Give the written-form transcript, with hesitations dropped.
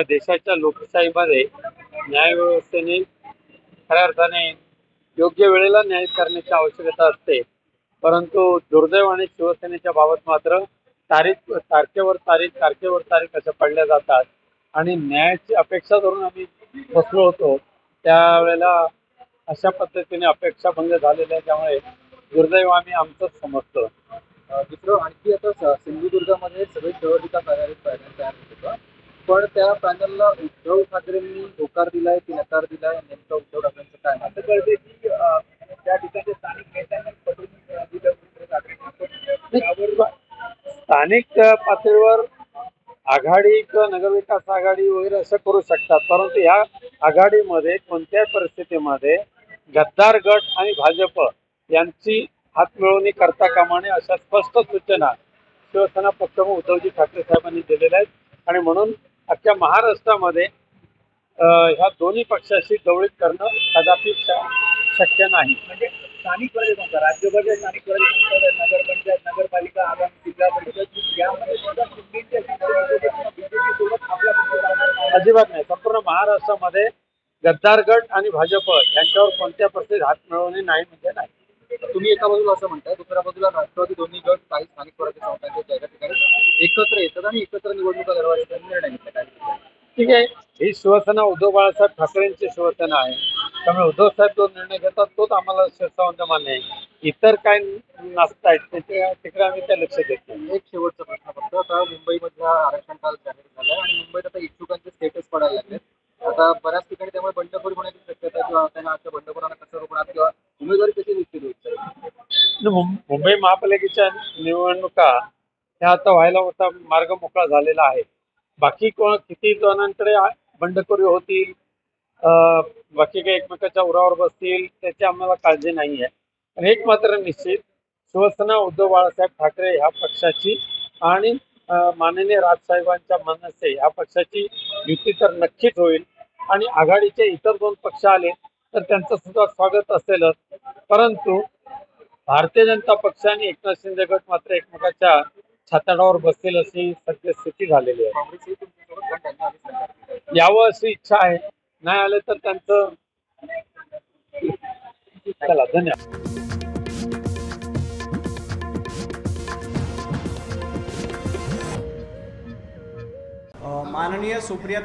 देशाच्या लोकशाहीमध्ये न्यायव्यवस्थेने खऱ्या अर्थाने योग्य वेळेला न्याय करण्याची आवश्यकता असते, परंतु दुर्दैवाने शिवसेनेच्या बाबत मात्र तारखेवर तारीख अशा पडल्या जातात आणि न्यायाची अपेक्षा धरून आम्ही बसलो होतो त्यावेळेला अशा पद्धतीने अपेक्षाभंग झालेल्या त्यामुळे दुर्दैव आम्ही आमचंच समजतो. दुसरं आणखी आता सिंधुदुर्गामध्ये सगळे सहविकास आधारित पॅनल तयार होत होतं, पण त्या पॅनलला उद्धव ठाकरेंनी होकार दिलाय की नकार दिलाय, नेमकं उद्धव ठाकरेंचं काय असं कळते की त्या ठिकाणच्या स्थानिक नेत्यांनी पटवून दिलं उद्धव ठाकरेंना. स्थानिक पातळीवर आघाडी किंवा नगरविकास आघाडी वगैरे असं करू शकतात, परंतु या आघाडीमध्ये कोणत्याही परिस्थितीमध्ये गद्दार गट आणि भाजप यांची हातमिळवणी करता कामा नये अशा स्पष्ट सूचना शिवसेना पक्षप्रमुख उद्धवजी ठाकरे साहेबांनी दिलेल्या आहेत आणि म्हणून अख्ख्या महाराष्ट्रामध्ये ह्या दोन्ही पक्षाशी जवळीक करणं कदापि शक्य नाही. म्हणजे स्थानिक स्वराज्य संस्था, राज्यभर स्थानिक स्वराज्य संस्था, नगरपंचायत, नगरपालिका, आगामी जिल्हा परिषद यामध्ये सुद्धा बीजेपी सोबत आपला अजिबात नाही. संपूर्ण महाराष्ट्रामध्ये गद्दार गट आणि भाजप यांच्यावर कोणत्या परिस्थितीत हात मिळवणे नाही म्हणजे नाही. तुम्ही एका बाजूला असं म्हणताय, दुसऱ्या बाजूला राष्ट्रवादी दोन्ही गट काही स्थानिक स्वराज्य संस्थांच्या त्या ठिकाणी एकत्र येतात आणि एकत्र निवडणुका लढवायचा निर्णय घेतला. ठीक आहे, ही शिवसेना उद्धव बाळासाहेब ठाकरेंची शिवसेना आहे, त्यामुळे उद्धव साहेब जो निर्णय घेतात तोच आम्हाला सर्वांत मान्य आहे. इतर काय नसतायत तिकडे आम्ही त्या लक्ष देत नाही. एक शेवटचा प्रश्न फक्त, आता मुंबईमधला आरक्षण काल जाहीर झालं आणि मुंबईत आता इच्छुकांचे स्टेटस पडायला लागले. आता बऱ्याच ठिकाणी त्यामुळे बंडखोरी होण्याची शक्यता किंवा त्यांना अशा बंडखोरांना कसं रोखणार किंवा उमेदवारी कशी निश्चित होईल. मुंबई महापालिकेच्या निवडणुका ह्या आता व्हायला होता मार्ग मोकळा झालेला आहे. बाकी किती जणांकडे बंडखोरी होतील, बाकी काही एकमेकाच्या उरावर बसतील त्याची आम्हाला काळजी नाही आहे. पण एक मात्र निश्चित, शिवसेना उद्धव बाळासाहेब ठाकरे ह्या पक्षाची आणि माननीय राजसाहेबांच्या मनसे ह्या पक्षाची युती तर नक्कीच होईल आणि आघाडीचे इतर दोन पक्ष आले तर त्यांचं सुद्धा स्वागत असेलच, परंतु भारतीय जनता पक्ष आणि एकनाथ शिंदे गट मात्र एकमेकाच्या छाताडावर बसतील अशी सद्यस्थिती झालेली आहे. यावं अशी इच्छा आहे, नाही आले तर त्यांचं चला धन्यवाद. माननीय सुप्रिया